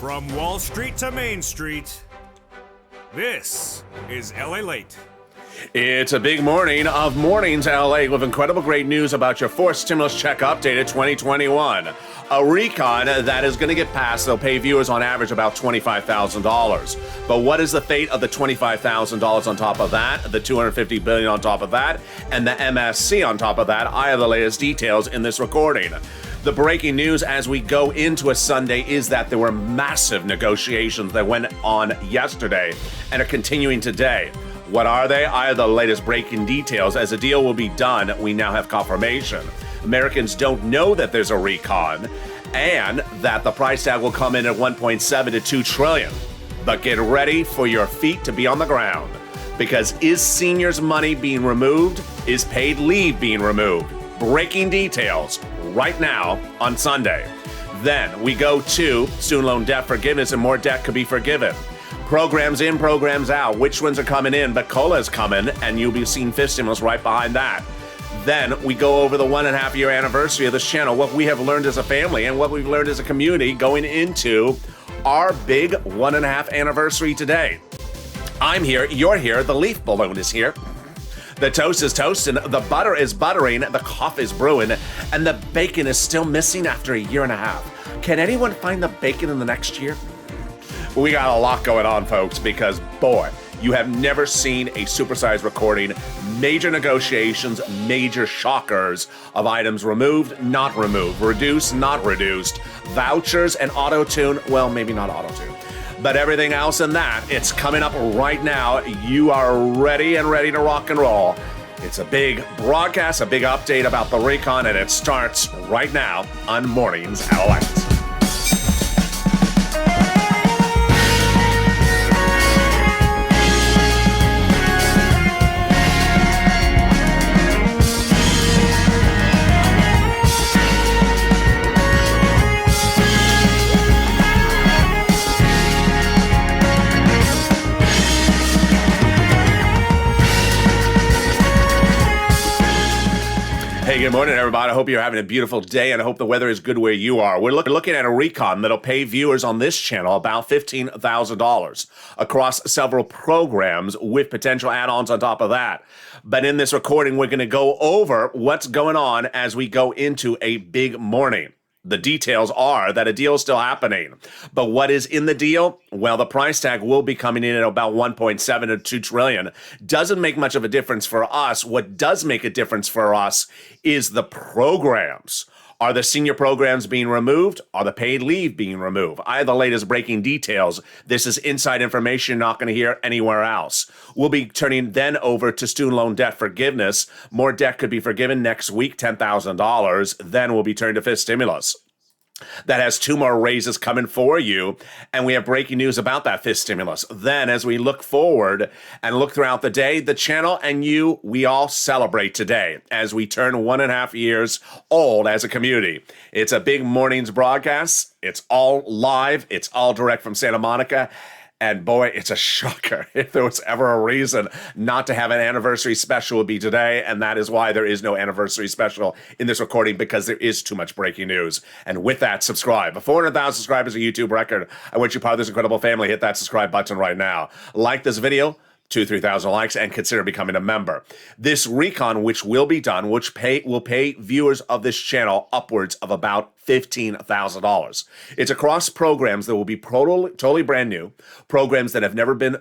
From Wall Street to Main Street, this is Lalate. It's a big morning of mornings, LA, with incredible great news about your fourth stimulus check updated 2021. A recon that is going to get passed. They'll pay viewers on average about $25,000. But what is the fate of the $25,000 on top of that, the $250 billion on top of that, and the MSC on top of that? I have the latest details in this recording. The breaking news as we go into a Sunday is that there were massive negotiations that went on yesterday and are continuing today. What are they? I have the latest breaking details. As a deal will be done, we now have confirmation. Americans don't know that there's a recon and that the price tag will come in at 1.7 to 2 trillion. But get ready for your feet to be on the ground, because is seniors' money being removed? Is paid leave being removed? Breaking details right now on Sunday. Then we go to student loan debt forgiveness, and more debt could be forgiven. Programs in, programs out. Which ones are coming in? But COLA is coming, and you'll be seeing fifth stimulus right behind that. Then we go over the 1.5 year anniversary of this channel, what we have learned as a family and what we've learned as a community going into our big 1.5 anniversary today. I'm here, you're here, the leaf balloon is here. The toast is toasting, the butter is buttering, the coffee is brewing, and the bacon is still missing after a year and a half. Can anyone find the bacon in the next year? We got a lot going on, folks, because, boy, you have never seen a supersized recording, major negotiations, major shockers of items removed, not removed, reduced, not reduced, vouchers and auto-tune, well, maybe not auto-tune, but everything else in that, it's coming up right now. You are ready to rock and roll. It's a big broadcast, a big update about the recon, and it starts right now on Mornings at Lalate. Hey, good morning, everybody. I hope you're having a beautiful day, and I hope the weather is good where you are. We're looking at a recon that'll pay viewers on this channel about $15,000 across several programs with potential add-ons on top of that. But in this recording, we're going to go over what's going on as we go into a big morning. The details are that a deal is still happening. But what is in the deal? Well, the price tag will be coming in at about 1.7 to 2 trillion. Doesn't make much of a difference for us. What does make a difference for us is the programs. Are the senior programs being removed? Are the paid leave being removed? I have the latest breaking details. This is inside information you're not going to hear anywhere else. We'll be turning then over to student loan debt forgiveness. More debt could be forgiven next week, $10,000. Then we'll be turned to fifth stimulus. That has 2 more raises coming for you, and we have breaking news about that fifth stimulus. Then, as we look forward and look throughout the day, the channel and you, we all celebrate today as we turn 1.5 years old as a community. It's a big morning's broadcast. It's all live. It's all direct from Santa Monica. And boy, it's a shocker. If there was ever a reason not to have an anniversary special, it would be today. And that is why there is no anniversary special in this recording, because there is too much breaking news. And with that, subscribe. 400,000 subscribers, a YouTube record. I want you part of this incredible family. Hit that subscribe button right now. Like this video. 2,000-3,000 likes, and consider becoming a member. This recon, which will be done, will pay viewers of this channel upwards of about $15,000. It's across programs that will be totally brand new, programs that have never been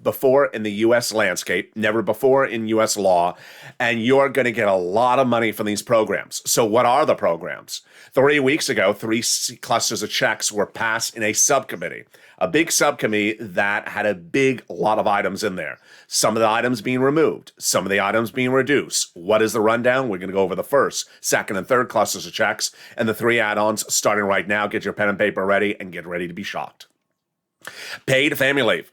before in the U.S. landscape, never before in U.S. law, and you're going to get a lot of money from these programs. So what are the programs? 3 weeks ago, 3 clusters of checks were passed in a subcommittee. A big subcommittee that had a big lot of items in there. Some of the items being removed, some of the items being reduced. What is the rundown? We're going to go over the first, second, and third clusters of checks and the 3 add-ons starting right now. Get your pen and paper ready and get ready to be shocked. Paid family leave.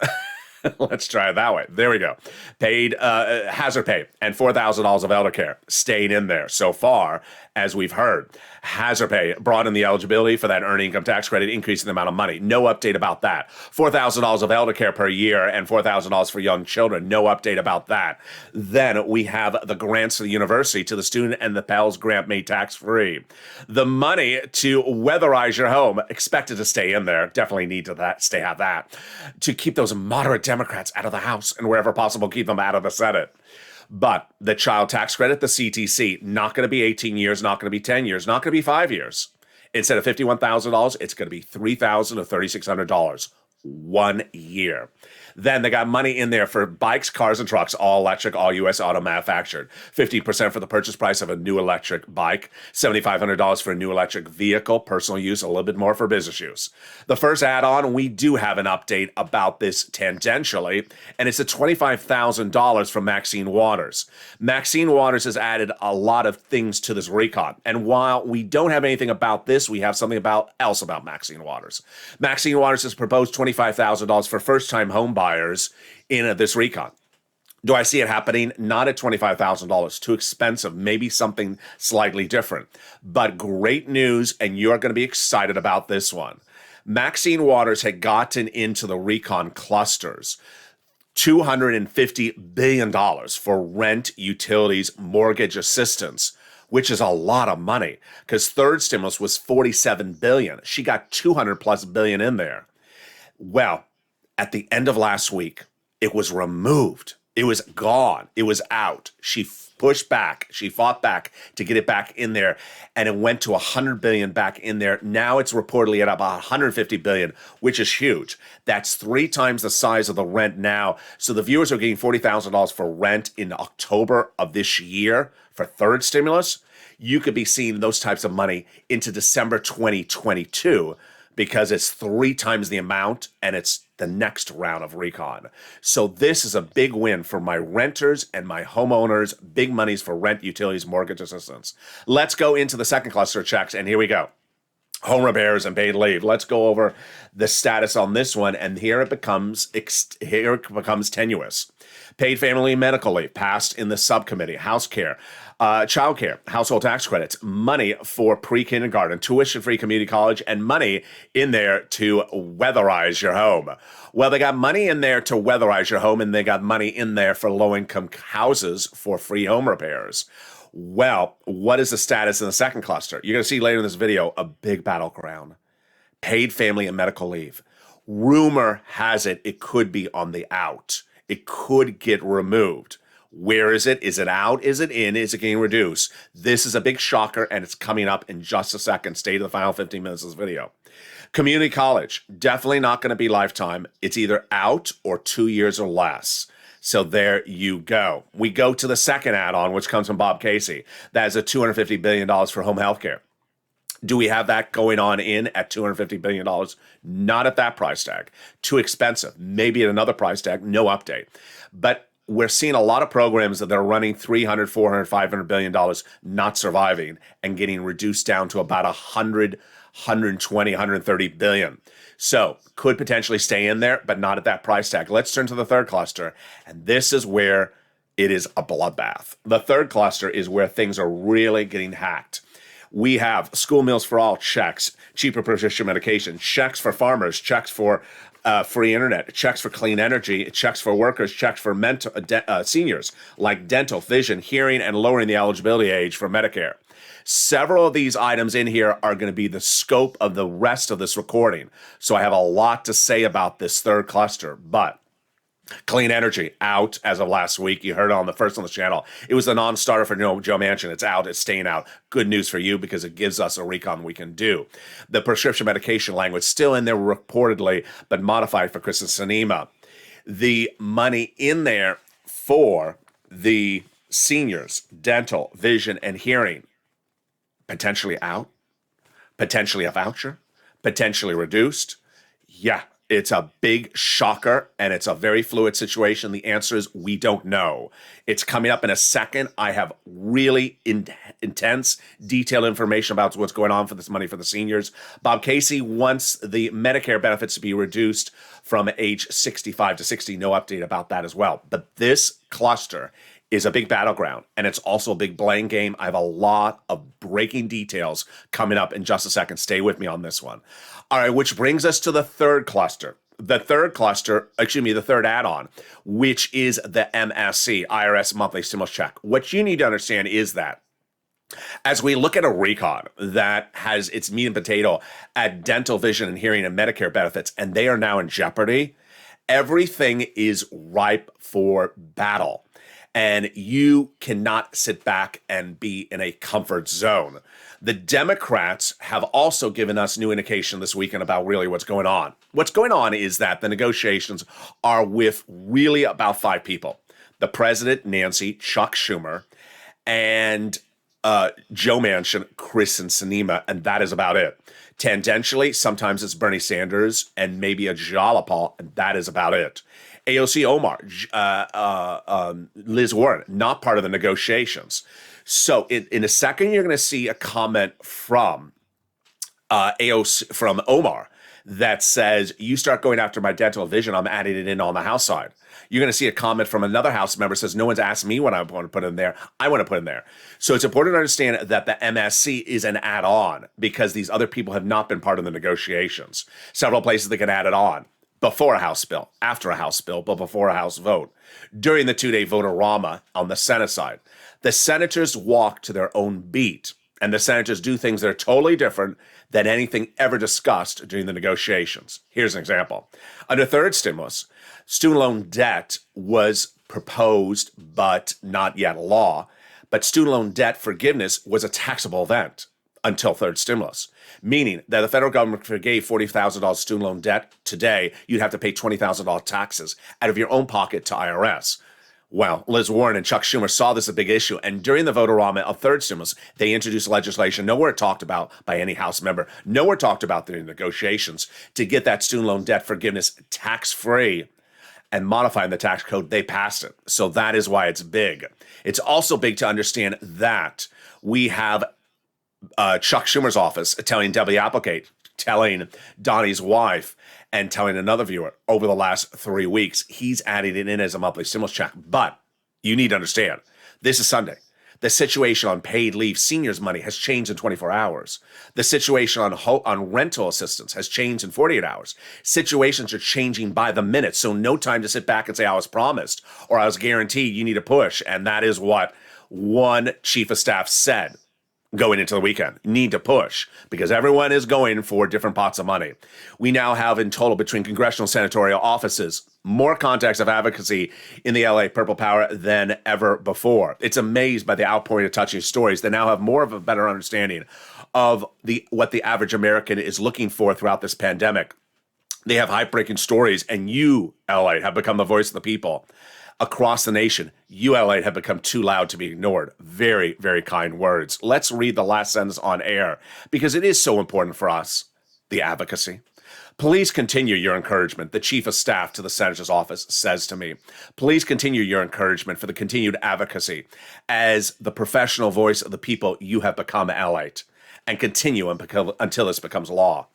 Let's try it that way. There we go. Paid hazard pay and $4,000 of elder care staying in there so far, as we've heard. Hazard pay broadened the eligibility for that earned income tax credit, increasing the amount of money. No update about that. $4,000 of elder care per year and $4,000 for young children. No update about that. Then we have the grants to the university to the student and the Pell's grant made tax free. The money to weatherize your home expected to stay in there. Definitely need to have that to keep those moderate Democrats out of the House and wherever possible, keep them out of the Senate. But the child tax credit, the CTC, not going to be 18 years, not going to be 10 years, not going to be 5 years. Instead of $51,000, it's going to be $3,000 to $3,600 1 year. Then they got money in there for bikes, cars, and trucks, all electric, all U.S. auto manufactured. 50% for the purchase price of a new electric bike, $7,500 for a new electric vehicle, personal use, a little bit more for business use. The first add-on, we do have an update about this tangentially, and it's a $25,000 from Maxine Waters. Maxine Waters has added a lot of things to this recon, and while we don't have anything about this, we have something else about Maxine Waters. Maxine Waters has proposed $25,000 for first-time home buyers in this recon. Do I see it happening? Not at $25,000. Too expensive. Maybe something slightly different. But great news, and you're going to be excited about this one. Maxine Waters had gotten into the recon clusters $250 billion for rent, utilities, mortgage assistance, which is a lot of money because third stimulus was $47 billion. She got $200+ billion in there. Well, at the end of last week, it was removed. It was gone. It was out. She pushed back. She fought back to get it back in there, and it went to $100 billion back in there. Now it's reportedly at about $150 billion, which is huge. That's 3 times the size of the rent now. So the viewers are getting $40,000 for rent in October of this year for third stimulus. You could be seeing those types of money into December 2022 because it's 3 times the amount, and it's the next round of recon. So this is a big win for my renters and my homeowners. Big monies for rent, utilities, mortgage assistance. Let's go into the second cluster of checks, and here we go. Home repairs and paid leave. Let's go over the status on this one, and here it becomes tenuous. Paid family medical leave passed in the subcommittee. House care, child care, household tax credits, money for pre-kindergarten, tuition-free community college, and money in there to weatherize your home. Well, they got money in there to weatherize your home, and they got money in there for low-income houses for free home repairs. Well, what is the status in the second cluster? You're going to see later in this video a big battleground. Paid family and medical leave. Rumor has it could be on the out. It could get removed. Where is it? Is it out? Is it in? Is it getting reduced? This is a big shocker, and it's coming up in just a second. Stay to the final 15 minutes of this video. Community college, definitely not going to be lifetime. It's either out or 2 years or less. So there you go. We go to the second add-on, which comes from Bob Casey. That is a $250 billion for home health care. Do we have that going on in at $250 billion? Not at that price tag. Too expensive. Maybe at another price tag. No update. But we're seeing a lot of programs that are running $300, $400, $500 billion not surviving and getting reduced down to about 100, 120, 130 billion. So could potentially stay in there, but not at that price tag. Let's turn to the third cluster, and this is where it is a bloodbath. The third cluster is where things are really getting hacked. We have school meals for all checks, cheaper prescription medication, checks for farmers, checks for free internet, checks for clean energy, checks for workers, checks for seniors, like dental, vision, hearing, and lowering the eligibility age for Medicare. Several of these items in here are going to be the scope of the rest of this recording. So I have a lot to say about this third cluster, but clean energy out as of last week. You heard it on the first on the channel. It was the non-starter for Joe Manchin. It's out. It's staying out. Good news for you because it gives us a recon we can do. The prescription medication language still in there reportedly, but modified for Kristen Sinema. The money in there for the seniors, dental, vision, and hearing, potentially out, potentially a voucher, potentially reduced. Yeah, It's a big shocker, and it's a very fluid situation. The answer is we don't know. It's coming up in a second. I have really intense, detailed information about what's going on for this money for the seniors. Bob Casey wants the Medicare benefits to be reduced from age 65 to 60. No update about that as well. But this cluster is a big battleground, and it's also a big blame game. I have a lot of breaking details coming up in just a second. Stay with me on this one. All right, which brings us to the third cluster. The third add-on, which is the MSC, IRS Monthly Stimulus Check. What you need to understand is that as we look at a recon that has its meat and potato at dental, vision, and hearing and Medicare benefits, and they are now in jeopardy, everything is ripe for battle. And you cannot sit back and be in a comfort zone. The Democrats have also given us new indication this weekend about really what's going on. What's going on is that the negotiations are with really about 5 people. The president, Nancy, Chuck Schumer, and Joe Manchin, Chris and Sinema, and that is about it. Tangentially, sometimes it's Bernie Sanders and maybe a Jalopal, and that is about it. AOC Omar, Liz Warren, not part of the negotiations. So in a second, you're going to see a comment from AOC, from Omar, that says, you start going after my dental vision, I'm adding it in on the House side. You're going to see a comment from another House member says, no one's asked me what I want to put in there. I want to put in there. So it's important to understand that the MSC is an add-on because these other people have not been part of the negotiations. Several places they can add it on. Before a House bill, after a House bill, but before a House vote. During the 2-day vote-a-rama on the Senate side, the senators walk to their own beat, and the senators do things that are totally different than anything ever discussed during the negotiations. Here's an example. Under third stimulus, student loan debt was proposed, but not yet law. But student loan debt forgiveness was a taxable event until third stimulus, meaning that the federal government forgave $40,000 student loan debt today, you'd have to pay $20,000 taxes out of your own pocket to IRS. Well, Liz Warren and Chuck Schumer saw this a big issue, and during the vote-a-rama of third stimulus, they introduced legislation nowhere talked about by any House member, nowhere talked about during negotiations, to get that student loan debt forgiveness tax-free and modifying the tax code. They passed it. So that is why it's big. It's also big to understand that we have Chuck Schumer's office telling Debbie Applegate, telling Donnie's wife, and telling another viewer over the last 3 weeks, he's adding it in as a monthly stimulus check. But you need to understand, this is Sunday. The situation on paid leave seniors money has changed in 24 hours. The situation on rental assistance has changed in 48 hours. Situations are changing by the minute, so no time to sit back and say, I was promised, or I was guaranteed you need to push. And that is what one chief of staff said going into the weekend. Need to push because everyone is going for different pots of money. We now have in total between congressional and senatorial offices more contacts of advocacy in the LA Purple Power than ever before. It's amazed by the outpouring of touching stories. They now have more of a better understanding of what the average American is looking for throughout this pandemic. They have heartbreaking stories, and you, LA, have become the voice of the people. Across the nation, you, LA, have become too loud to be ignored. Very, very kind words. Let's read the last sentence on air because it is so important for us, the advocacy. Please continue your encouragement, the chief of staff to the senator's office says to me. Please continue your encouragement for the continued advocacy as the professional voice of the people you have become, LA, and continue until this becomes law.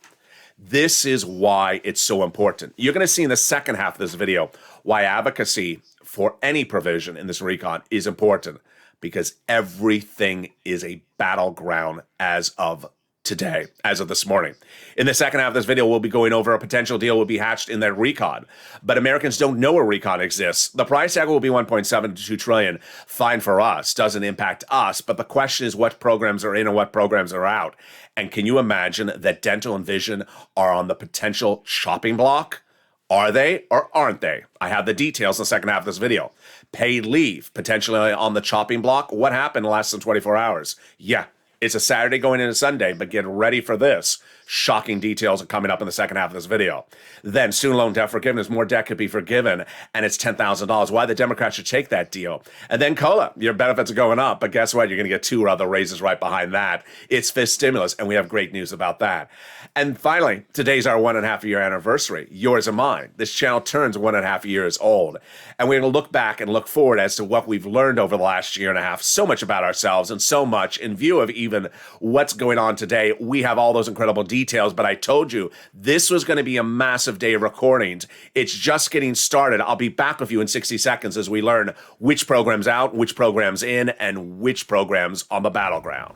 This is why it's so important. You're going to see in the second half of this video why advocacy for any provision in this recon is important, because everything is a battleground as of today, as of this morning. In the second half of this video, we'll be going over a potential deal will be hatched in that recon, but Americans don't know a recon exists. The price tag will be 1.7 to 2 trillion. Fine for us, doesn't impact us, but the question is what programs are in and what programs are out. And can you imagine that dental and vision are on the potential chopping block? Are they or aren't they? I have the details in the second half of this video. Paid leave, potentially on the chopping block. What happened in less than 24 hours? Yeah, It's a Saturday going into Sunday, but get ready for this. Shocking details are coming up in the second half of this video. Then student loan debt forgiveness, more debt could be forgiven, and it's $10,000. Why the Democrats should take that deal. And then COLA, your benefits are going up, but guess what? You're going to get 2 other raises right behind that. It's fifth stimulus, and we have great news about that. And finally, today's our 1.5 year anniversary, yours and mine. This channel turns 1.5 years old, and we're going to look back and look forward as to what we've learned over the last year and a half, so much about ourselves and so much in view of even what's going on today. We have all those incredible details, but I told you this was going to be a massive day of recordings. It's just getting started. I'll be back with you in 60 seconds as we learn which program's out, which program's in, and which program's on the battleground.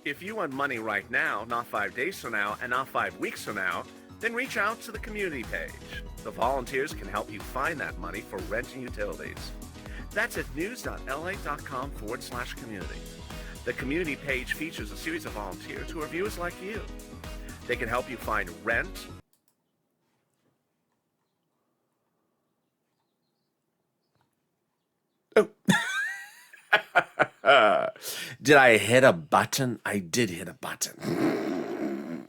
If you want money right now, not 5 days from now, and not 5 weeks from now, then reach out to the community page. The volunteers can help you find that money for rent and utilities. That's at news.la.com/community. The community page features a series of volunteers who are viewers like you. They can help you find rent, did I hit a button? I did hit a button.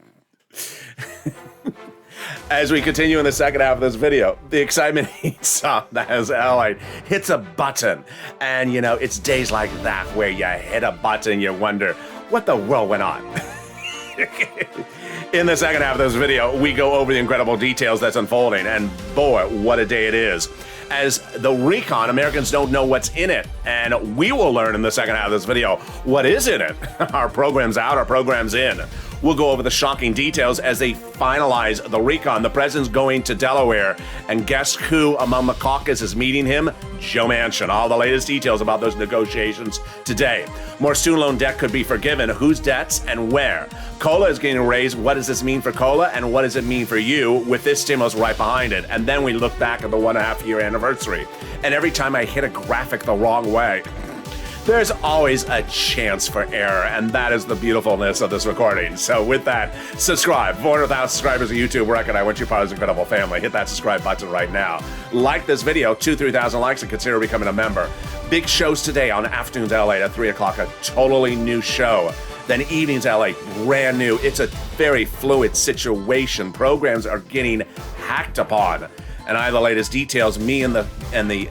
As we continue in the second half of this video, the excitement heats up as Lalate hits a button. And, you know, it's days like that where you hit a button, you wonder, what the world went on? In the second half of this video, we go over the incredible details that's unfolding. And boy, what a day it is. As the recon, Americans don't know what's in it. And we will learn in the second half of this video what is in it. Our program's out, our program's in. We'll go over the shocking details as they finalize the recon. The president's going to Delaware, and guess who among the caucus is meeting him? Joe Manchin. All the latest details about those negotiations today. More student loan debt could be forgiven. Whose debts and where? COLA is getting raised. What does this mean for COLA, and what does it mean for you with this stimulus right behind it? And then we look back at the 1.5 year anniversary. And every time I hit a graphic the wrong way, there's always a chance for error, and that is the beautifulness of this recording. So with that, subscribe. 400,000 subscribers on YouTube record. I want you part of this incredible family. Hit that subscribe button right now. Like this video, 2,000-3,000 likes, and consider becoming a member. Big shows today on Afternoons LA at 3 o'clock, a totally new show. Then Evenings LA, brand new. It's a very fluid situation. Programs are getting hacked upon. And I have the latest details. Me and the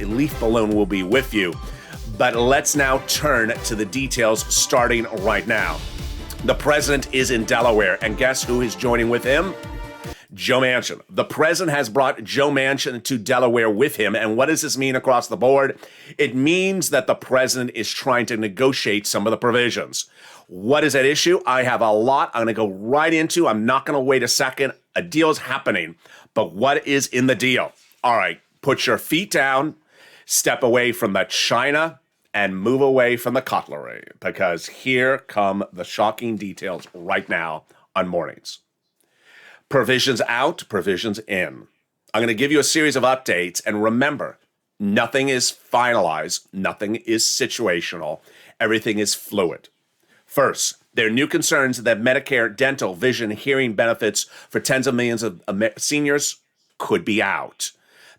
leaf balloon will be with you. But let's now turn to the details starting right now. The president is in Delaware, and guess who is joining with him? Joe Manchin. The president has brought Joe Manchin to Delaware with him, and what does this mean across the board? It means that the president is trying to negotiate some of the provisions. What is at issue? I have a lot I'm going to go right into. I'm not going to wait a second. A deal is happening, but what is in the deal? All right, put your feet down, step away from the china, and move away from the cutlery, because here come the shocking details right now on Mornings. Provisions out, provisions in. I'm going to give you a series of updates, and remember, nothing is finalized, nothing is situational, everything is fluid. First, there are new concerns that Medicare dental, vision, hearing benefits for tens of millions of seniors could be out.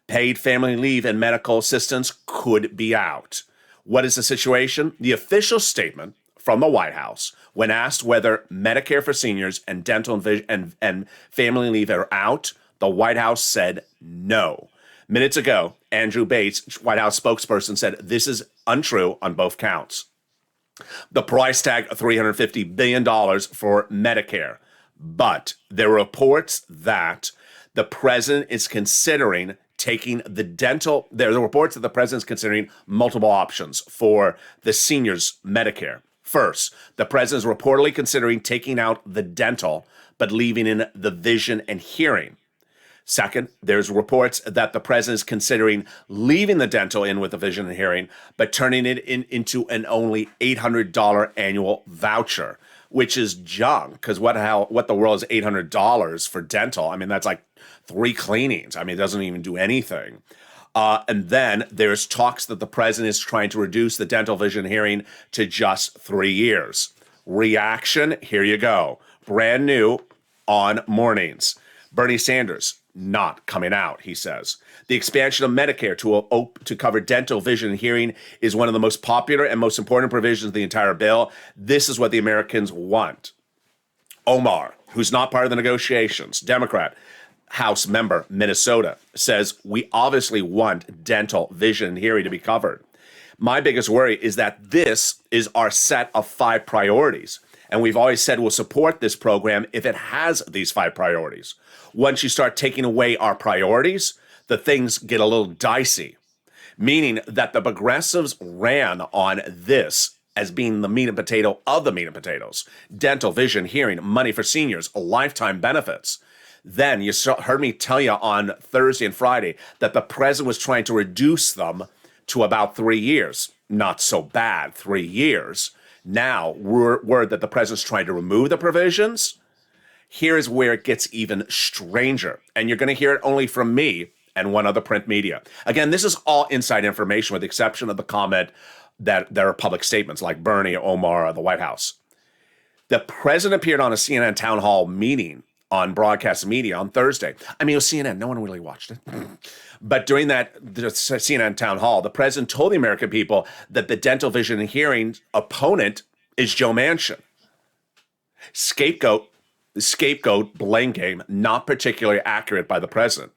Paid family leave and medical assistance could be out. What is the situation? The official statement from the White House, when asked whether Medicare for seniors and dental and vision and family leave are out, the White House said no. Minutes ago, Andrew Bates, White House spokesperson, said this is untrue on both counts. The price tag of $350 billion for Medicare. But there are reports that the president is considering taking the dental, there are reports that the president's considering multiple options for the seniors' Medicare. First, the president is reportedly considering taking out the dental, but leaving in the vision and hearing. Second, there's reports that the president is considering leaving the dental in with the vision and hearing, but turning it into an only $800 annual voucher, which is junk, because what the world is $800 for dental? I mean, that's like 3 cleanings. I mean, it doesn't even do anything. And then there's talks that the president is trying to reduce the dental, vision, hearing to just 3 years. Reaction, here you go. Brand new on Mornings. Bernie Sanders, not coming out, he says. The expansion of Medicare to cover dental, vision, and hearing is one of the most popular and most important provisions of the entire bill. This is what the Americans want. Omar, who's not part of the negotiations, Democrat, House member, Minnesota, says we obviously want dental, vision, and hearing to be covered. My biggest worry is that this is our set of 5 priorities. And we've always said we'll support this program if it has these 5 priorities. Once you start taking away our priorities, the things get a little dicey, meaning that the progressives ran on this as being the meat and potato of the meat and potatoes. Dental, vision, hearing, money for seniors, lifetime benefits. Then you heard me tell you on Thursday and Friday that the president was trying to reduce them to about 3 years. Not so bad, 3 years. Now, word that the president's trying to remove the provisions. Here's where it gets even stranger. And you're going to hear it only from me and one other print media. Again, this is all inside information with the exception of the comment that there are public statements like Bernie, Omar, or the White House. The president appeared on a CNN town hall meeting on broadcast media on Thursday. I mean, it was CNN. No one really watched it. But during the CNN town hall, the president told the American people that the dental, vision, and hearing opponent is Joe Manchin. Scapegoat, blame game, not particularly accurate by the president.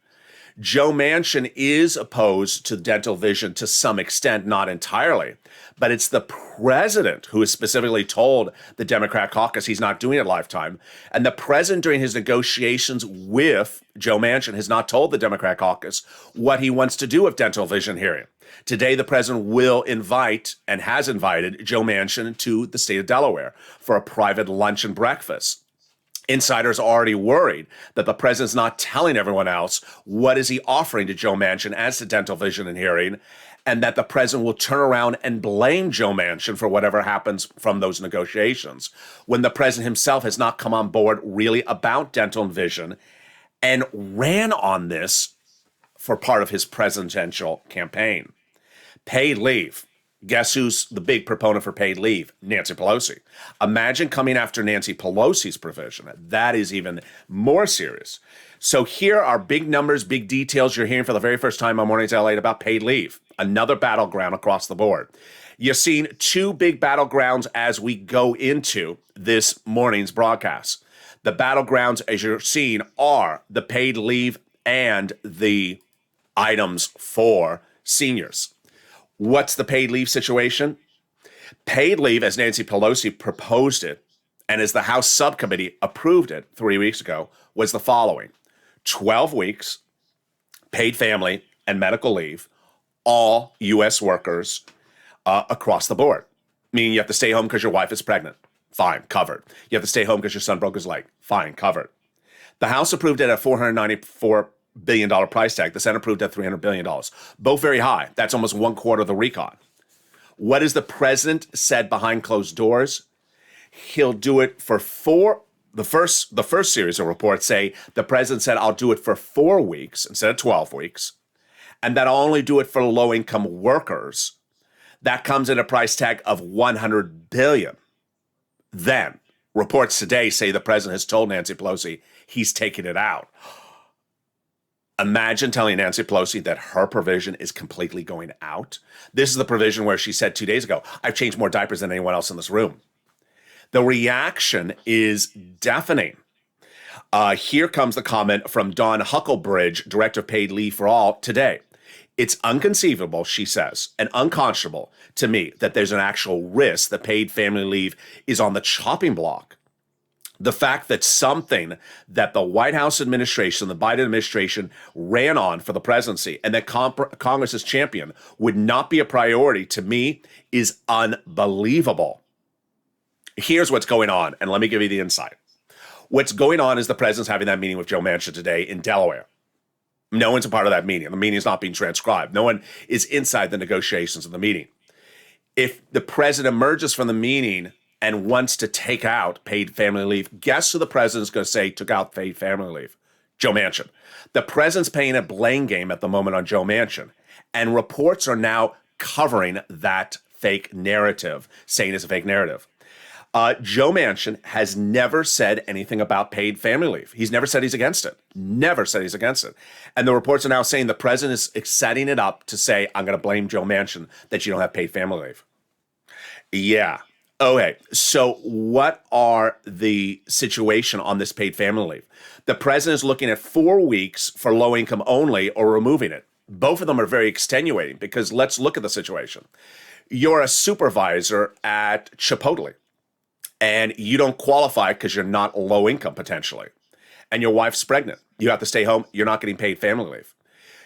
Joe Manchin is opposed to dental vision to some extent, not entirely, but it's the president who has specifically told the Democrat caucus he's not doing it lifetime. And the president during his negotiations with Joe Manchin has not told the Democrat caucus what he wants to do with dental, vision, hearing. Today, the president will invite and has invited Joe Manchin to the state of Delaware for a private lunch and breakfast. Insiders are already worried that the president's not telling everyone else what is he offering to Joe Manchin as to dental, vision, and hearing, and that the president will turn around and blame Joe Manchin for whatever happens from those negotiations, when the president himself has not come on board really about dental and vision and ran on this for part of his presidential campaign. Paid leave. Guess who's the big proponent for paid leave? Nancy Pelosi. Imagine coming after Nancy Pelosi's provision. That is even more serious. So here are big numbers, big details you're hearing for the very first time on Mornings Lalate about paid leave. Another battleground across the board. You've seen 2 big battlegrounds as we go into this morning's broadcast. The battlegrounds, as you're seeing, are the paid leave and the items for seniors. What's the paid leave situation? Paid leave, as Nancy Pelosi proposed it, and as the House subcommittee approved it 3 weeks ago, was the following. 12 weeks, paid family and medical leave, all U.S. workers across the board. Meaning you have to stay home because your wife is pregnant. Fine, covered. You have to stay home because your son broke his leg. Fine, covered. The House approved it at $494 billion price tag. The Senate approved at $300 billion. Both very high. That's almost 1/4 of the recon. What has the president said behind closed doors? He'll do it for the first series of reports say the president said, I'll do it for 4 weeks instead of 12 weeks. And that I'll only do it for low-income workers. That comes in a price tag of $100 billion. Then, reports today say the president has told Nancy Pelosi he's taking it out. Imagine telling Nancy Pelosi that her provision is completely going out. This is the provision where she said 2 days ago, I've changed more diapers than anyone else in this room. The reaction is deafening. Here comes the comment from Dawn Hucklebridge, Director of Paid Leave for All, today. It's inconceivable, she says, and unconscionable to me that there's an actual risk that paid family leave is on the chopping block. The fact that something that the White House administration, the Biden administration ran on for the presidency and that Congress has championed would not be a priority to me is unbelievable. Here's what's going on, and let me give you the insight. What's going on is the president's having that meeting with Joe Manchin today in Delaware. No one's a part of that meeting. The meeting is not being transcribed. No one is inside the negotiations of the meeting. If the president emerges from the meeting and wants to take out paid family leave, guess who the president's going to say took out paid family leave? Joe Manchin. The president's playing a blame game at the moment on Joe Manchin, and reports are now covering that fake narrative, saying it's a fake narrative. Joe Manchin has never said anything about paid family leave. He's never said he's against it. Never said he's against it. And the reports are now saying the president is setting it up to say, I'm going to blame Joe Manchin that you don't have paid family leave. Yeah. Okay. So what are the situation on this paid family leave? The president is looking at 4 weeks for low income only or removing it. Both of them are very extenuating because let's look at the situation. You're a supervisor at Chipotle and you don't qualify because you're not low income potentially. And your wife's pregnant. You have to stay home. You're not getting paid family leave.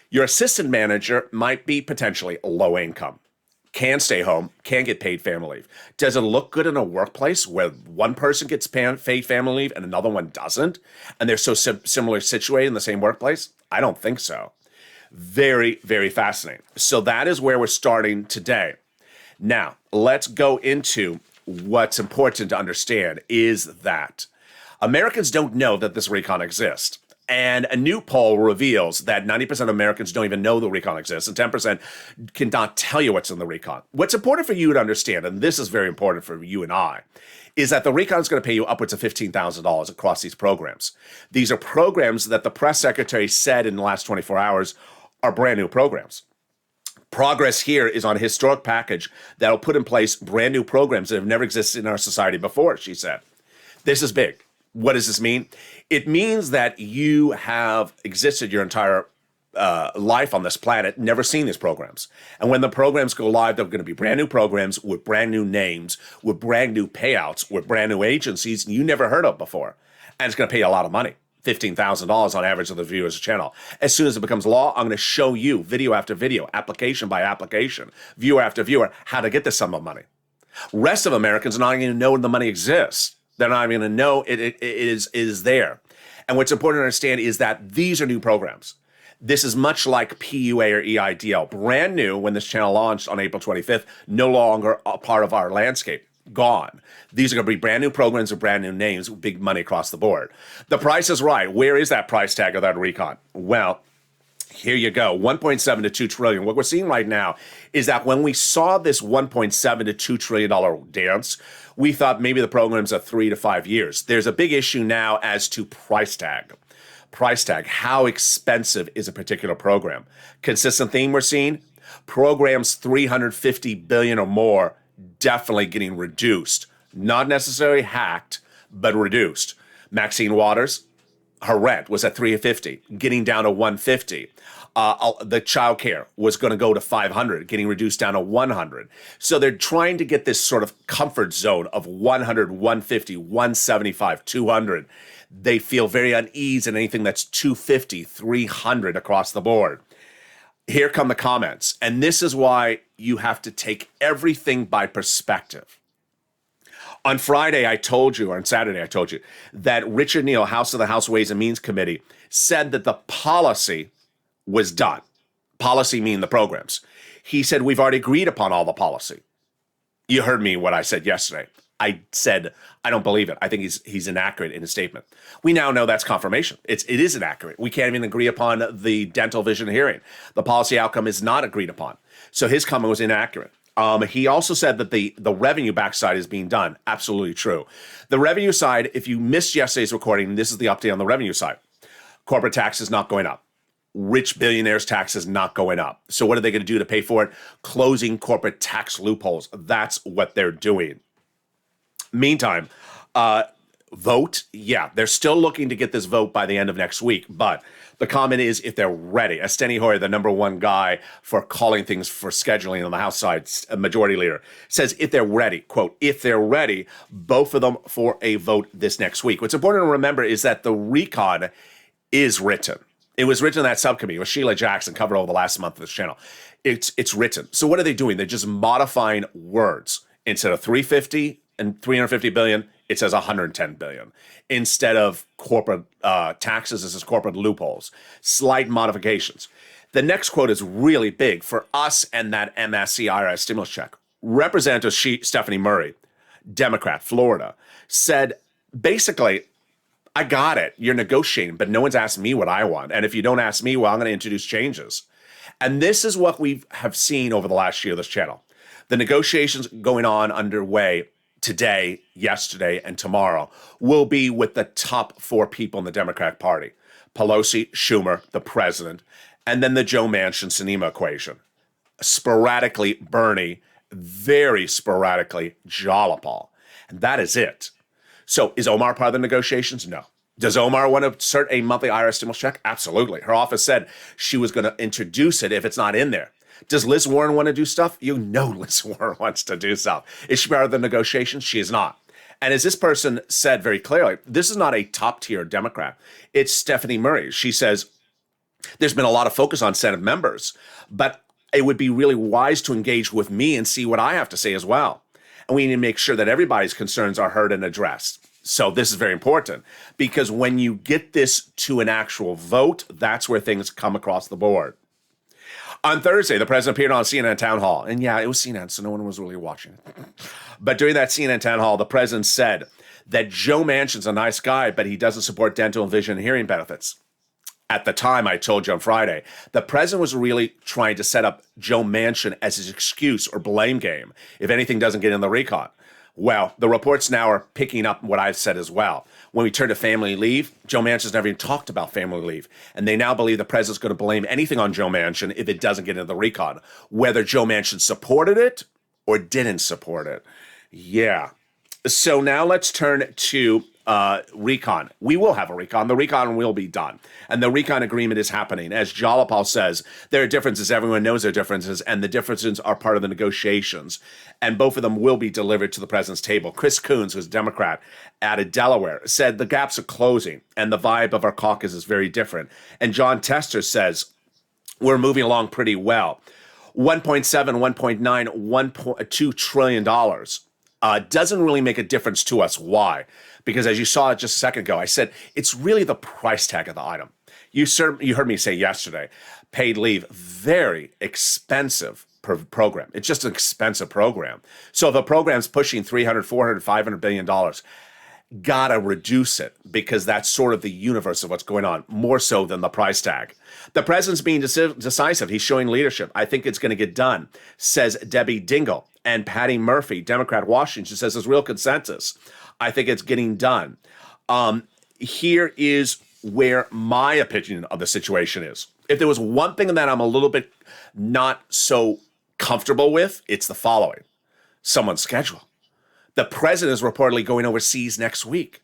Your assistant manager might be potentially low income, can stay home, can get paid family leave. Does it look good in a workplace where one person gets paid family leave and another one doesn't? And they're so similarly situated in the same workplace? I don't think so. Very, very fascinating. So that is where we're starting today. Now, let's go into what's important to understand is that Americans don't know that this recon exists. And a new poll reveals that 90% of Americans don't even know the recon exists, and 10% cannot tell you what's in the recon. What's important for you to understand, and this is very important for you and I, is that the recon is going to pay you upwards of $15,000 across these programs. These are programs that the press secretary said in the last 24 hours are brand new programs. Progress here is on a historic package that will put in place brand new programs that have never existed in our society before, she said. This is big. What does this mean? It means that you have existed your entire life on this planet, never seen these programs. And when the programs go live, they're going to be brand new programs with brand new names, with brand new payouts, with brand new agencies you never heard of before. And it's going to pay you a lot of money. $15,000 on average of the viewers channel. As soon as it becomes law, I'm going to show you video after video, application by application, viewer after viewer, how to get this sum of money. Rest of Americans are not even going to know the money exists. They're not even going to know it is there. And what's important to understand is that these are new programs. This is much like PUA or EIDL, brand new when this channel launched on April 25th, no longer a part of our landscape. Gone. These are going to be brand new programs with brand new names, with big money across the board. The price is right. Where is that price tag of that recon? Well, here you go. 1.7 to 2 trillion. What we're seeing right now is that when we saw this 1.7 to $2 trillion dance, we thought maybe the program's are 3 to 5 years. There's a big issue now as to price tag. Price tag. How expensive is a particular program? Consistent theme we're seeing? Programs 350 billion or more definitely getting reduced. Not necessarily hacked, but reduced. Maxine Waters, her rent was at 350, getting down to 150. The child care was going to go to 500, getting reduced down to 100. So they're trying to get this sort of comfort zone of 100, 150, 175, 200. They feel very uneasy in anything that's 250, 300 across the board. Here come the comments. And this is why you have to take everything by perspective. On Friday, I told you, or on Saturday, I told you, that Richard Neal, House of the House Ways and Means Committee, said that the policy was done. Policy meaning the programs. He said, we've already agreed upon all the policy. You heard me what I said yesterday. I said, I don't believe it. I think he's inaccurate in his statement. We now know that's confirmation. It is inaccurate. We can't even agree upon the dental vision hearing. The policy outcome is not agreed upon. So his comment was inaccurate. He also said that the revenue backside is being done. Absolutely true. The revenue side, if you missed yesterday's recording, this is the update on the revenue side. Corporate tax is not going up. Rich billionaires' tax is not going up. So what are they going to do to pay for it? Closing corporate tax loopholes. That's what they're doing. Meantime, vote. Yeah, they're still looking to get this vote by the end of next week. But the comment is if they're ready. Steny Hoyer, the number one guy for calling things for scheduling on the House side, a majority leader, says if they're ready, quote, if they're ready, both of them for a vote this next week. What's important to remember is that the recon is written. It was written in that subcommittee with Sheila Jackson, covered over the last month of this channel. It's written. So what are they doing? They're just modifying words. Instead of 350 and 350 billion, it says 110 billion. Instead of corporate taxes, this is corporate loopholes. Slight modifications. The next quote is really big for us and that MSC IRS stimulus check. Representative Stephanie Murray, Democrat, Florida, said basically, I got it. You're negotiating, but no one's asked me what I want. And if you don't ask me, well, I'm going to introduce changes. And this is what we have seen over the last year of this channel. The negotiations going on underway today, yesterday, and tomorrow will be with the top 4 people in the Democratic Party: Pelosi, Schumer, the president, and then the Joe Manchin-Sinema equation. Sporadically, Bernie, very sporadically, Jalopal. And that is it. So is Omar part of the negotiations? No. Does Omar want to start a monthly IRS stimulus check? Absolutely. Her office said she was going to introduce it if it's not in there. Does Liz Warren want to do stuff? You know Liz Warren wants to do stuff. Is she part of the negotiations? She is not. And as this person said very clearly, this is not a top-tier Democrat. It's Stephanie Murray. She says, there's been a lot of focus on Senate members, but it would be really wise to engage with me and see what I have to say as well. And we need to make sure that everybody's concerns are heard and addressed. So this is very important, because when you get this to an actual vote, that's where things come across the board. On Thursday, the president appeared on CNN Town Hall. And yeah, it was CNN, so no one was really watching it. But during that CNN Town Hall, the president said that Joe Manchin's a nice guy, but he doesn't support dental, vision, and hearing benefits. At the time, I told you on Friday, the president was really trying to set up Joe Manchin as his excuse or blame game if anything doesn't get in the recon. Well, the reports now are picking up what I've said as well. When we turn to family leave, Joe Manchin's never even talked about family leave. And they now believe the president's going to blame anything on Joe Manchin if it doesn't get into the recon, whether Joe Manchin supported it or didn't support it. Yeah. So now let's turn to recon. We will have a recon. The recon will be done. And the recon agreement is happening. As Jalopal says, there are differences. Everyone knows there are differences, and the differences are part of the negotiations. And both of them will be delivered to the president's table. Chris Coons, who's a Democrat out of Delaware, said the gaps are closing, and the vibe of our caucus is very different. And John Tester says we're moving along pretty well. 1.7, 1.9, $1.2 trillion doesn't really make a difference to us. Why? Because as you saw just a second ago, I said it's really the price tag of the item. You heard me say yesterday, paid leave, very expensive program. It's just an expensive program. So if a program's pushing $300, $400, $500 billion, gotta reduce it, because that's sort of the universe of what's going on, more so than the price tag. The president's being decisive. He's showing leadership. I think it's going to get done, says Debbie Dingell. And Patty Murphy, Democrat Washington, says there's real consensus. I think it's getting done. Here is where my opinion of the situation is. If there was one thing that I'm a little bit not so comfortable with, it's the following: someone's schedule. The president is reportedly going overseas next week.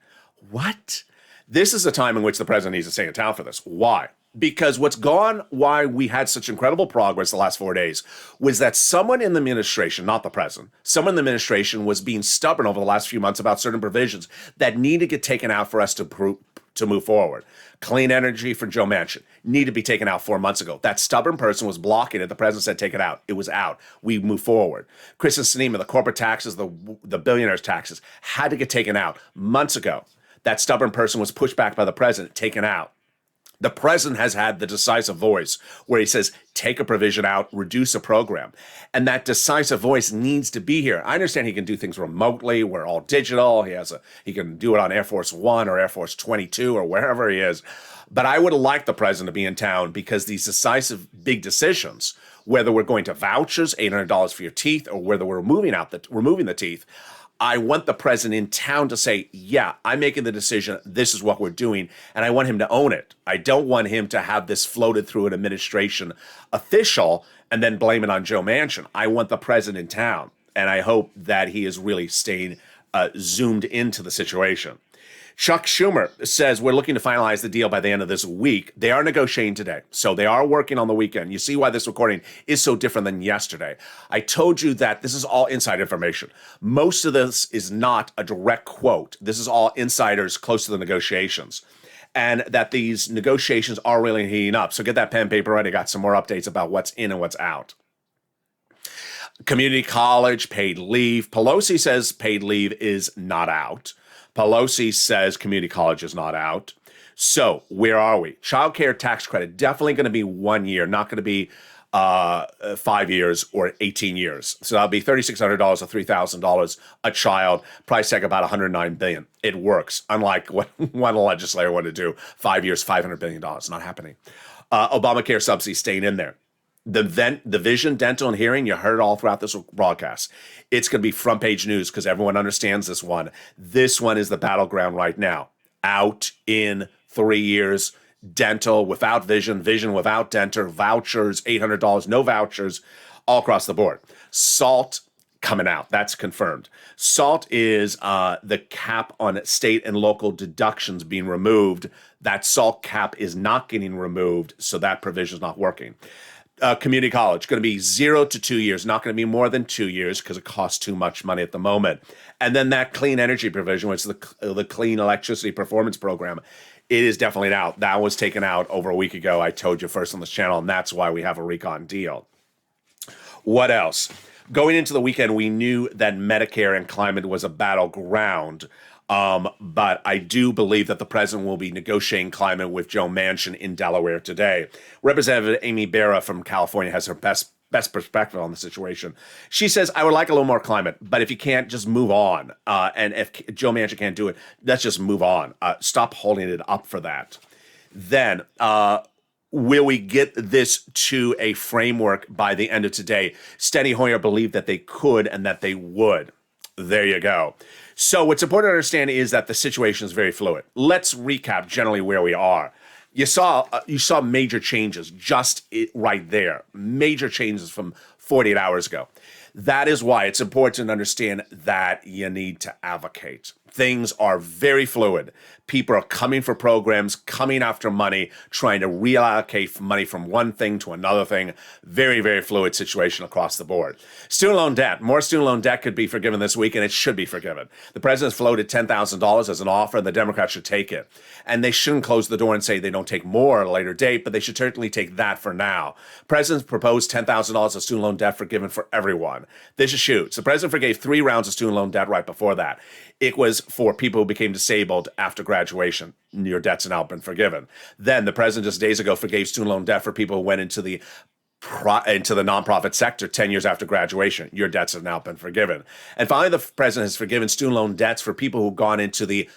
What? This is the time in which the president needs to stay in town for this. Why? Because why we had such incredible progress the last 4 days was that someone in the administration, not the president, someone in the administration was being stubborn over the last few months about certain provisions that need to get taken out for us to move forward. Clean energy for Joe Manchin need to be taken out 4 months ago. That stubborn person was blocking it. The president said, take it out. It was out. We move forward. Chris and Sinema, the corporate taxes, the billionaires' taxes had to get taken out months ago. That stubborn person was pushed back by the president, taken out. The president has had the decisive voice where he says, take a provision out, reduce a program. And that decisive voice needs to be here. I understand he can do things remotely. We're all digital. He can do it on Air Force One or Air Force 22 or wherever he is. But I would like the president to be in town, because these decisive big decisions, whether we're going to vouchers, $800 for your teeth, or whether we're removing the teeth, I want the president in town to say, yeah, I'm making the decision. This is what we're doing. And I want him to own it. I don't want him to have this floated through an administration official and then blame it on Joe Manchin. I want the president in town. And I hope that he is really staying zoomed into the situation. Chuck Schumer says we're looking to finalize the deal by the end of this week. They are negotiating today, so they are working on the weekend. You see why this recording is so different than yesterday. I told you that this is all inside information. Most of this is not a direct quote. This is all insiders close to the negotiations, and that these negotiations are really heating up. So get that pen and paper ready. I got some more updates about what's in and what's out. Community college, paid leave. Pelosi says paid leave is not out. Pelosi says community college is not out. So where are we? Child care tax credit, definitely going to be 1 year, not going to be 5 years or 18 years. So that'll be $3,600 or $3,000 a child, price tag about $109 billion. It works, unlike what one legislator wanted to do. 5 years, $500 billion, not happening. Obamacare subsidy staying in there. The vision, dental, and hearing, you heard it all throughout this broadcast. It's going to be front page news because everyone understands this one. This one is the battleground right now. Out in 3 years, dental without vision, vision without dental, vouchers, $800, no vouchers, all across the board. SALT coming out. That's confirmed. SALT is the cap on state and local deductions being removed. That SALT cap is not getting removed, so that provision is not working. Community college, going to be 0 to 2 years, not going to be more than 2 years because it costs too much money at the moment. And then that clean energy provision, which is the clean electricity performance program, it is definitely out. That was taken out over a week ago. I told you first on this channel, and that's why we have a recon deal. What else? Going into the weekend, we knew that Medicare and climate was a battleground. But I do believe that the president will be negotiating climate with Joe Manchin in Delaware today. Representative Amy Barra from California has her best perspective on the situation. She says, I would like a little more climate, but if you can't, just move on. And if Joe Manchin can't do it, let's just move on. Stop holding it up for that. Then, will we get this to a framework by the end of today? Steny Hoyer believed that they could and that they would. There you go. So what's important to understand is that the situation is very fluid. Let's recap generally where we are. You saw major changes right there. Major changes from 48 hours ago. That is why it's important to understand that you need to advocate. Things are very fluid. People are coming for programs, coming after money, trying to reallocate money from one thing to another thing. Very, very fluid situation across the board. Student loan debt. More student loan debt could be forgiven this week, and it should be forgiven. The president's floated $10,000 as an offer, and the Democrats should take it. And they shouldn't close the door and say they don't take more at a later date, but they should certainly take that for now. President's proposed $10,000 of student loan debt forgiven for everyone. This is shoots. The president forgave 3 rounds of student loan debt right before that. It was for people who became disabled after graduation. Your debts have now been forgiven. Then the president just days ago forgave student loan debt for people who went into the nonprofit sector 10 years after graduation. Your debts have now been forgiven. And finally, the president has forgiven student loan debts for people who've gone into the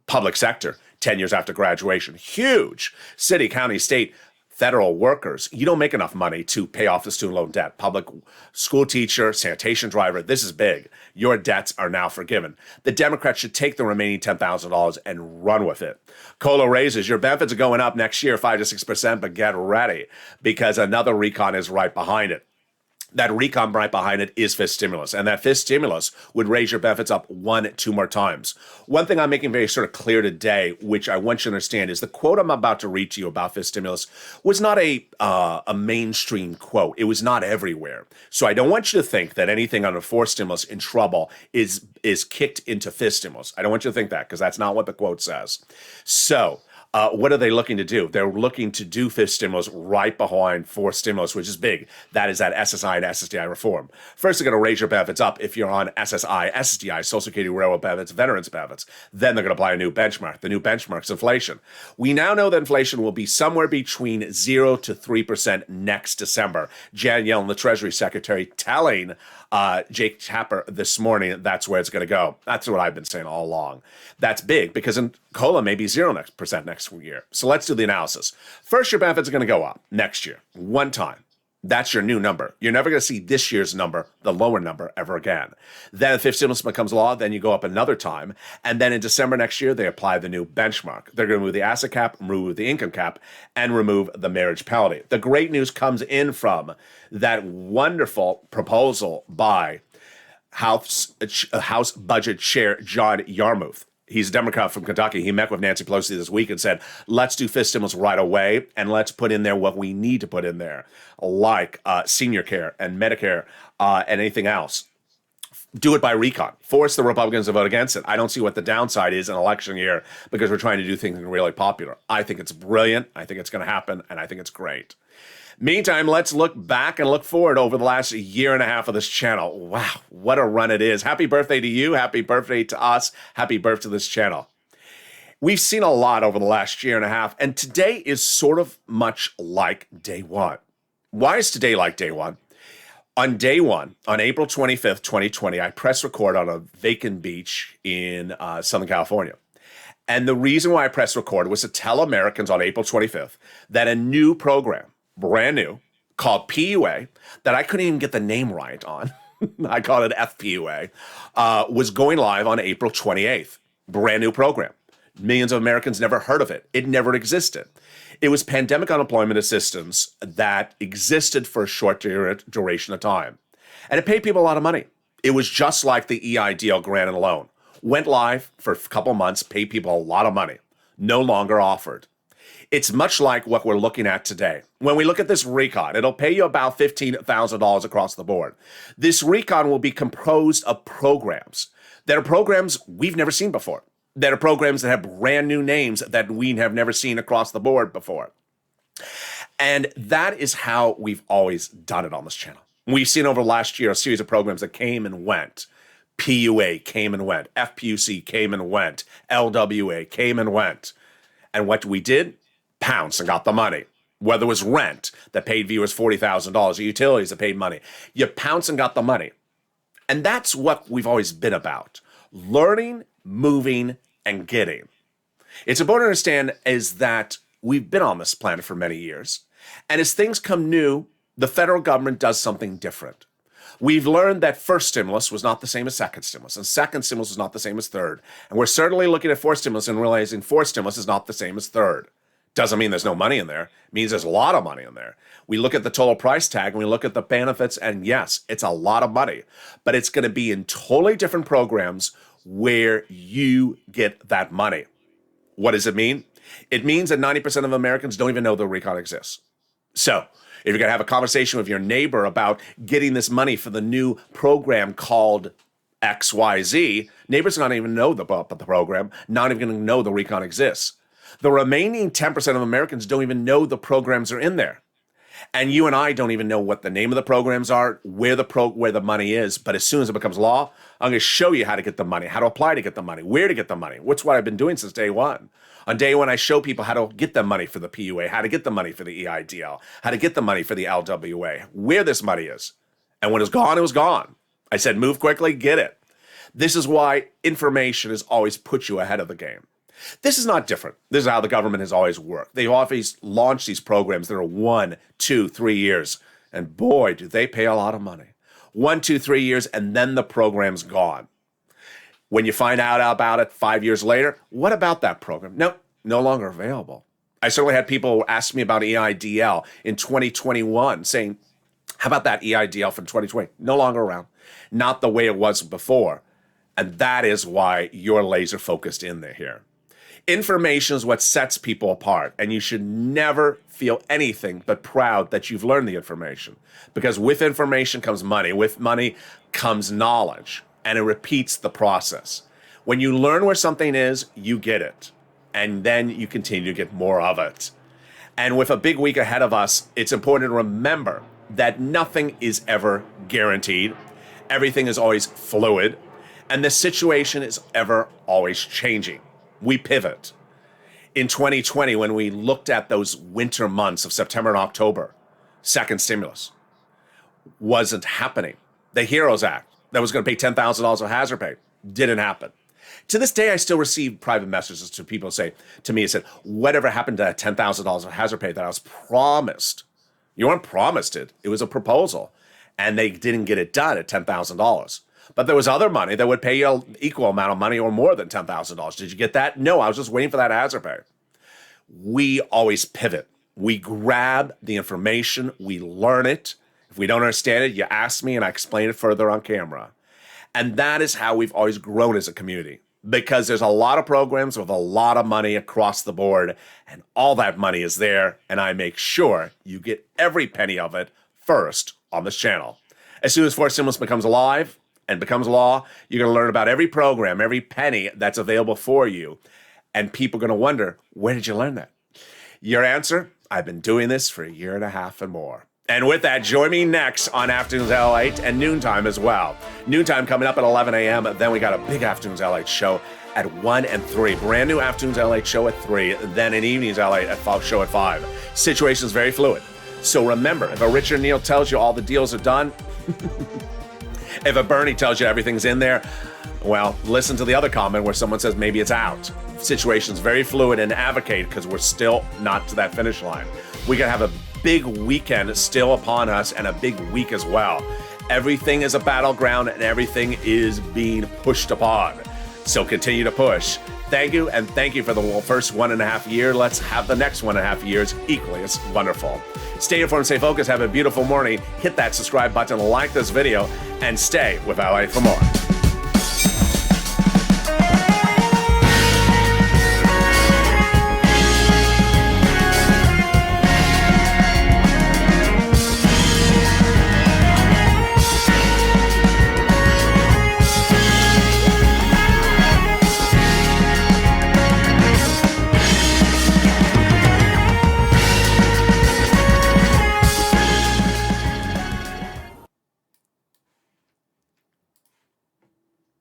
public sector 10 years after graduation. Huge. City, county, state, federal workers. You don't make enough money to pay off the student loan debt. Public school teacher, sanitation driver, this is big. Your debts are now forgiven. The Democrats should take the remaining $10,000 and run with it. COLA raises. Your benefits are going up next year, 5 to 6%, but get ready because another recon is right behind it. That recon right behind it is fifth stimulus, and that fifth stimulus would raise your benefits up 1-2 more times. One thing I'm making very sort of clear today, which I want you to understand, is the quote I'm about to read to you about fifth stimulus was not a mainstream quote. It was not everywhere. So I don't want you to think that anything under fourth stimulus in trouble is kicked into fifth stimulus. I don't want you to think that because that's not what the quote says. So what are they looking to do? They're looking to do fifth stimulus right behind fourth stimulus, which is big. That is that SSI and SSDI reform. First, they're going to raise your benefits up if you're on SSI, SSDI, Social Security, Railroad benefits, Veterans benefits. Then they're going to apply a new benchmark. The new benchmark is inflation. We now know that inflation will be somewhere between 0 to 3% next December. Janet Yellen, the Treasury Secretary, telling Jake Tapper this morning that's where it's going to go. That's what I've been saying all along. That's big because in COLA may be 0% next year. So let's do the analysis. First, your benefits are going to go up next year, one time. That's your new number. You're never going to see this year's number, the lower number, ever again. Then the fifth stimulus becomes law. Then you go up another time. And then in December next year, they apply the new benchmark. They're going to remove the asset cap, remove the income cap, and remove the marriage penalty. The great news comes in from that wonderful proposal by House Budget Chair John Yarmouth. He's a Democrat from Kentucky. He met with Nancy Pelosi this week and said, let's do fifth stimulus right away, and let's put in there what we need to put in there, like senior care and Medicare and anything else. Do it by recon. Force the Republicans to vote against it. I don't see what the downside is in an election year because we're trying to do things that are really popular. I think it's brilliant. I think it's going to happen, and I think it's great. Meantime, let's look back and look forward over the last year and a half of this channel. Wow, what a run it is. Happy birthday to you. Happy birthday to us. Happy birthday to this channel. We've seen a lot over the last year and a half, and today is sort of much like day one. Why is today like day one? On day one, on April 25th, 2020, I pressed record on a vacant beach in Southern California. And the reason why I pressed record was to tell Americans on April 25th that a new program, brand new, called PUA that I couldn't even get the name right on. I called it FPUA, was going live on April 28th. Brand new program. Millions of Americans never heard of it. It never existed. It was pandemic unemployment assistance that existed for a short duration of time. And it paid people a lot of money. It was just like the EIDL grant and loan. Went live for a couple months, paid people a lot of money. No longer offered. It's much like what we're looking at today. When we look at this recon, it'll pay you about $15,000 across the board. This recon will be composed of programs that are programs we've never seen before, that are programs that have brand new names that we have never seen across the board before. And that is how we've always done it on this channel. We've seen over last year a series of programs that came and went. PUA came and went. FPUC came and went. LWA came and went. And what we did? Pounced and got the money. Whether it was rent that paid viewers $40,000 or utilities that paid money, you pounced and got the money. And that's what we've always been about. Learning, moving, and getting. It's important to understand is that we've been on this planet for many years. And as things come new, the federal government does something different. We've learned that first stimulus was not the same as second stimulus, and second stimulus was not the same as third. And we're certainly looking at fourth stimulus and realizing fourth stimulus is not the same as third. Doesn't mean there's no money in there. It means there's a lot of money in there. We look at the total price tag and we look at the benefits, and yes, it's a lot of money, but it's going to be in totally different programs where you get that money. What does it mean? It means that 90% of Americans don't even know the recon exists. So if you're going to have a conversation with your neighbor about getting this money for the new program called XYZ, neighbors not even know about the program, not even going to know the recon exists. The remaining 10% of Americans don't even know the programs are in there. And you and I don't even know what the name of the programs are, where the money is. But as soon as it becomes law, I'm going to show you how to get the money, how to apply to get the money, where to get the money. What's what I've been doing since day one. On day one, I show people how to get the money for the PUA, how to get the money for the EIDL, how to get the money for the LWA, where this money is. And when it's gone, it was gone. I said, move quickly, get it. This is why information has always put you ahead of the game. This is not different. This is how the government has always worked. They always launch these programs that are 1, 2, 3 years. And boy, do they pay a lot of money. 1, 2, 3 years, and then the program's gone. When you find out about it 5 years later, what about that program? No longer available. I certainly had people ask me about EIDL in 2021 saying, how about that EIDL from 2020? No longer around. Not the way it was before. And that is why you're laser focused in there here. Information is what sets people apart, and you should never feel anything but proud that you've learned the information, because with information comes money. With money comes knowledge, and it repeats the process. When you learn where something is, you get it, and then you continue to get more of it. And with a big week ahead of us, it's important to remember that nothing is ever guaranteed. Everything is always fluid, and the situation is ever always changing. We pivot. In 2020, when we looked at those winter months of September and October, second stimulus wasn't happening. The HEROES Act that was going to pay $10,000 of hazard pay didn't happen. To this day, I still receive private messages to people say to me, said, whatever happened to that $10,000 of hazard pay that I was promised? You weren't promised it. It was a proposal. And they didn't get it done at $10,000. But there was other money that would pay you an equal amount of money or more than $10,000. Did you get that? No, I was just waiting for that hazard pay. We always pivot. We grab the information. We learn it. If we don't understand it, you ask me and I explain it further on camera. And that is how we've always grown as a community, because there's a lot of programs with a lot of money across the board, and all that money is there, and I make sure you get every penny of it first on this channel. As soon as fourth stimulus becomes alive and becomes law, you're going to learn about every program, every penny that's available for you. And people are going to wonder, where did you learn that? Your answer? I've been doing this for a year and a half and more. And with that, join me next on Afternoons Lalate and Noontime as well. Noontime coming up at 11 a.m. Then we got a big Afternoons Lalate show at 1 and 3. Brand new Afternoons Lalate show at 3. Then an Evenings Lalate show at 5. Situation is very fluid. So remember, if a Richard Neal tells you all the deals are done, if a Bernie tells you everything's in there, well, listen to the other comment where someone says maybe it's out. Situation's very fluid, and advocate, because we're still not to that finish line. We gotta have a big weekend still upon us and a big week as well. Everything is a battleground and everything is being pushed upon. So continue to push. Thank you, and thank you for the first 1.5 years. Let's have the next 1.5 years equally as wonderful. Stay informed, stay focused, have a beautiful morning. Hit that subscribe button, like this video, and stay with Lalate for more.